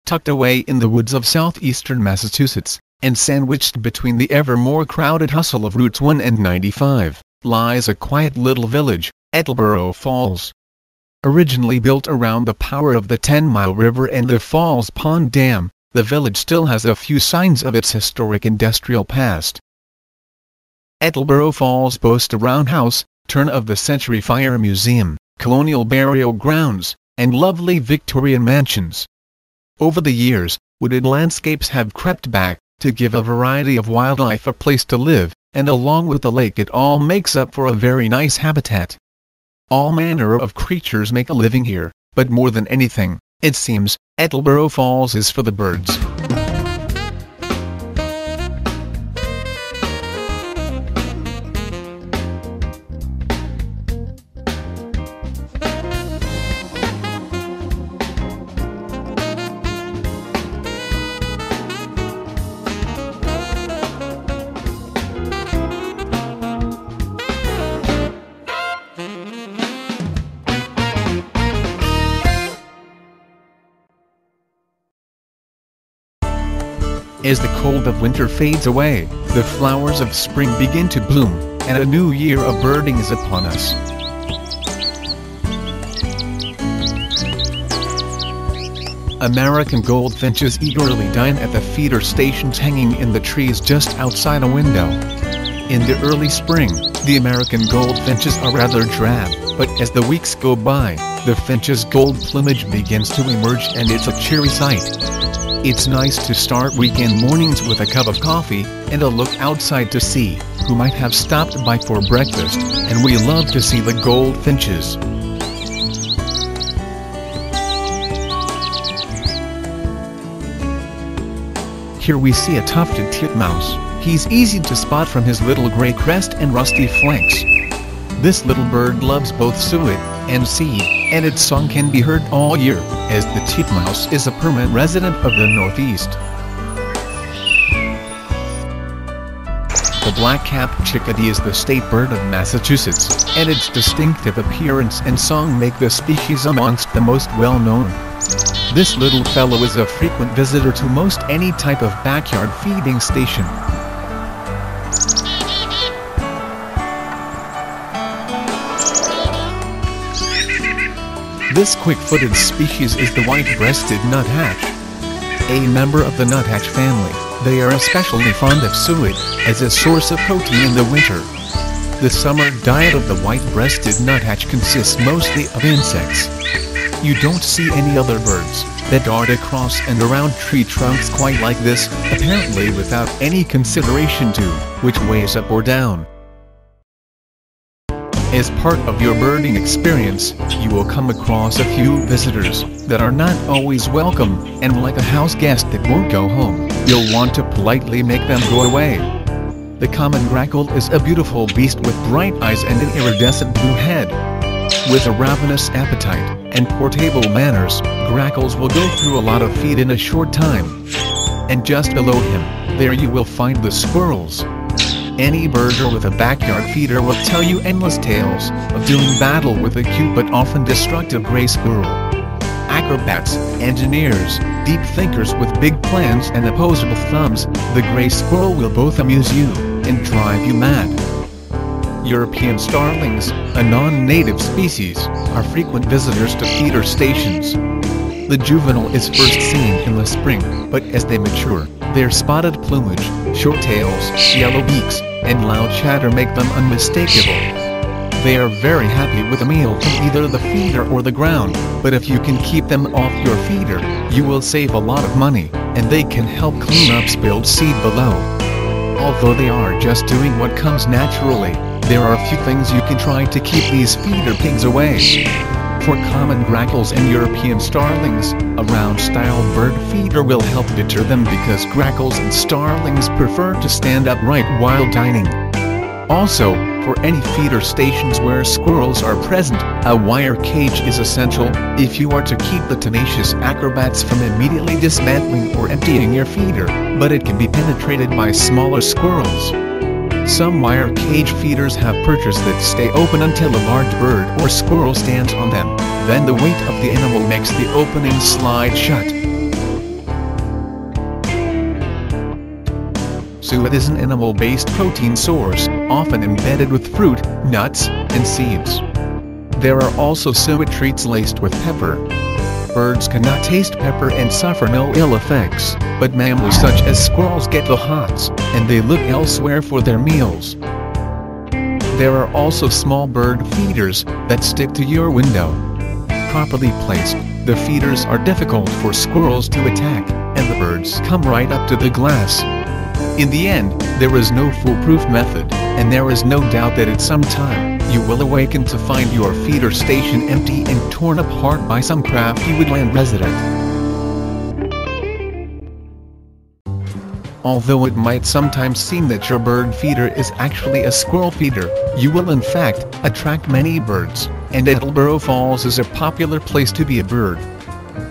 tucked away in the woods of southeastern Massachusetts, and sandwiched between the ever more crowded hustle of Routes 1 and 95, lies a quiet little village, Ettleboro Falls. Originally built around the power of the 10-Mile River and the Falls Pond Dam, the village still has a few signs of its historic industrial past. Ettleboro Falls boasts a roundhouse, turn-of-the-century fire museum, colonial burial grounds, and lovely Victorian mansions. Over the years, wooded landscapes have crept back, to give a variety of wildlife a place to live, and along with the lake it all makes up for a very nice habitat. All manner of creatures make a living here, but more than anything, it seems, Ettleboro Falls is for the birds. As the cold of winter fades away, the flowers of spring begin to bloom, and a new year of birding is upon us. American goldfinches eagerly dine at the feeder stations hanging in the trees just outside a window. In the early spring, the American goldfinches are rather drab, but as the weeks go by, the finch's gold plumage begins to emerge and it's a cheery sight. It's nice to start weekend mornings with a cup of coffee and a look outside to see who might have stopped by for breakfast, and we love to see the goldfinches. Here we see a tufted titmouse. He's easy to spot from his little gray crest and rusty flanks. This little bird loves both suet and seed, and its song can be heard all year, as the titmouse is a permanent resident of the Northeast. The black-capped chickadee is the state bird of Massachusetts, and its distinctive appearance and song make the species amongst the most well-known. This little fellow is a frequent visitor to most any type of backyard feeding station. This quick-footed species is the white-breasted nuthatch. A member of the nuthatch family, they are especially fond of suet, as a source of protein in the winter. The summer diet of the white-breasted nuthatch consists mostly of insects. You don't see any other birds that dart across and around tree trunks quite like this, apparently without any consideration to which way is up or down. As part of your birding experience, you will come across a few visitors that are not always welcome, and like a house guest that won't go home, you'll want to politely make them go away. The common grackle is a beautiful beast with bright eyes and an iridescent blue head. With a ravenous appetite and poor table manners, grackles will go through a lot of feed in a short time. And just below him, there you will find the squirrels. Any birder with a backyard feeder will tell you endless tales of doing battle with a cute but often destructive gray squirrel. Acrobats, engineers, deep thinkers with big plans and opposable thumbs, the gray squirrel will both amuse you and drive you mad. European starlings, a non-native species, are frequent visitors to feeder stations. The juvenile is first seen in the spring, but as they mature, their spotted plumage, short tails, yellow beaks, and loud chatter make them unmistakable. They are very happy with a meal from either the feeder or the ground, but if you can keep them off your feeder, you will save a lot of money, and they can help clean up spilled seed below. Although they are just doing what comes naturally, there are a few things you can try to keep these feeder pigs away. For common grackles and European starlings, a round-style bird feeder will help deter them because grackles and starlings prefer to stand upright while dining. Also, for any feeder stations where squirrels are present, a wire cage is essential if you are to keep the tenacious acrobats from immediately dismantling or emptying your feeder, but it can be penetrated by smaller squirrels. Some wire cage feeders have perches that stay open until a large bird or squirrel stands on them. Then the weight of the animal makes the opening slide shut. suet is an animal-based protein source, often embedded with fruit, nuts, and seeds. There are also suet treats laced with pepper. Birds cannot taste pepper and suffer no ill effects, but mammals such as squirrels get the hots, and they look elsewhere for their meals. There are also small bird feeders that stick to your window. Properly placed, the feeders are difficult for squirrels to attack, and the birds come right up to the glass. In the end, there is no foolproof method, and there is no doubt that at some time, you will awaken to find your feeder station empty and torn apart by some crafty woodland resident. Although it might sometimes seem that your bird feeder is actually a squirrel feeder, you will in fact attract many birds, and Attleboro Falls is a popular place to be a bird.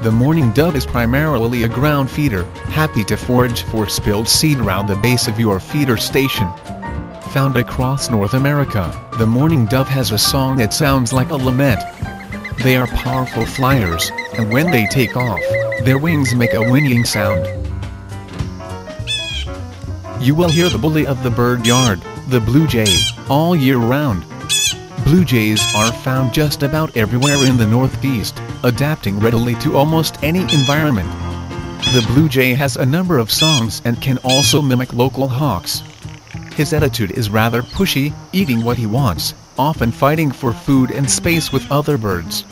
The mourning dove is primarily a ground feeder, happy to forage for spilled seed around the base of your feeder station. Found across North America, the mourning dove has a song that sounds like a lament. They are powerful flyers, and when they take off, their wings make a whinnying sound. You will hear the bully of the bird yard, the blue jay, all year round. Blue jays are found just about everywhere in the Northeast, adapting readily to almost any environment. The blue jay has a number of songs and can also mimic local hawks. His attitude is rather pushy, eating what he wants, often fighting for food and space with other birds.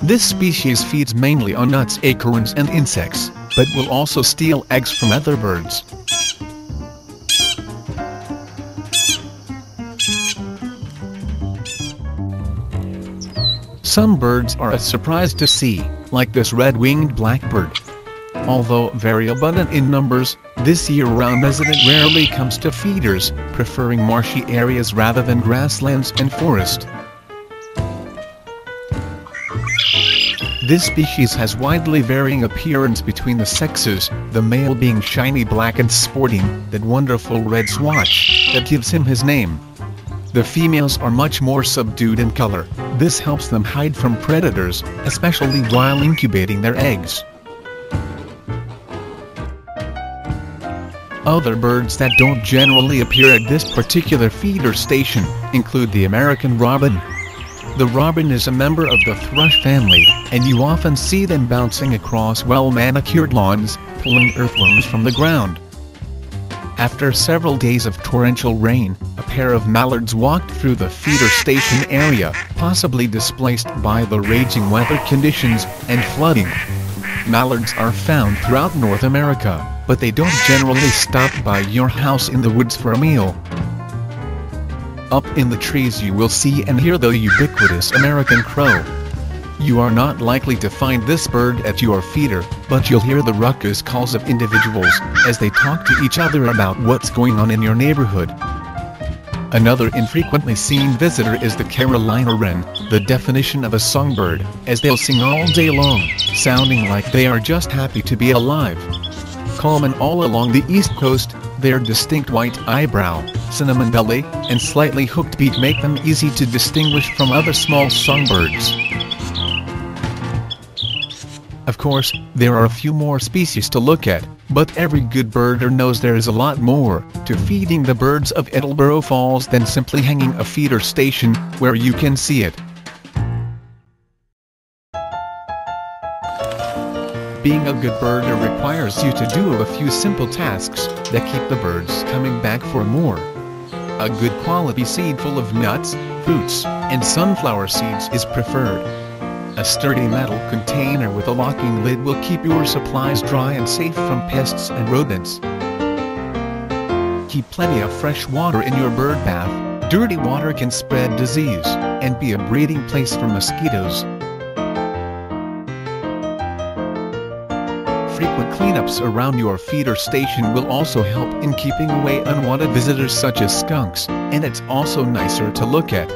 This species feeds mainly on nuts, acorns, and insects, but will also steal eggs from other birds. Some birds are a surprise to see, like this red-winged blackbird. Although very abundant in numbers, this year-round resident rarely comes to feeders, preferring marshy areas rather than grasslands and forest. This species has widely varying appearance between the sexes, the male being shiny black and sporting that wonderful red swatch that gives him his name. The females are much more subdued in color. This helps them hide from predators, especially while incubating their eggs. Other birds that don't generally appear at this particular feeder station include the American robin. The robin is a member of the thrush family, and you often see them bouncing across well-manicured lawns, pulling earthworms from the ground. After several days of torrential rain, a pair of mallards walked through the feeder station area, possibly displaced by the raging weather conditions and flooding. Mallards are found throughout North America, but they don't generally stop by your house in the woods for a meal. Up in the trees you will see and hear the ubiquitous American crow. You are not likely to find this bird at your feeder, but you'll hear the ruckus calls of individuals as they talk to each other about what's going on in your neighborhood. Another infrequently seen visitor is the Carolina wren, the definition of a songbird, as they'll sing all day long, sounding like they are just happy to be alive. Common all along the East Coast, their distinct white eyebrow, cinnamon belly, and slightly hooked beak make them easy to distinguish from other small songbirds. Of course, there are a few more species to look at, but every good birder knows there is a lot more to feeding the birds of Attleboro Falls than simply hanging a feeder station where you can see it. Being a good birder requires you to do a few simple tasks that keep the birds coming back for more. A good quality seed full of nuts, fruits, and sunflower seeds is preferred. A sturdy metal container with a locking lid will keep your supplies dry and safe from pests and rodents. Keep plenty of fresh water in your bird bath. Dirty water can spread disease and be a breeding place for mosquitoes. Frequent cleanups around your feeder station will also help in keeping away unwanted visitors such as skunks, and it's also nicer to look at.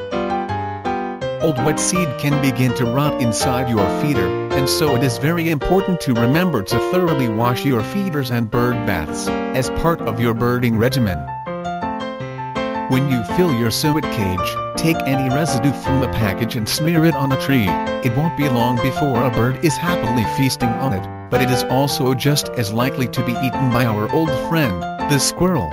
Old wet seed can begin to rot inside your feeder, and so it is very important to remember to thoroughly wash your feeders and bird baths as part of your birding regimen. When you fill your suet cage, take any residue from the package and smear it on a tree. It won't be long before a bird is happily feasting on it, but it is also just as likely to be eaten by our old friend, the squirrel.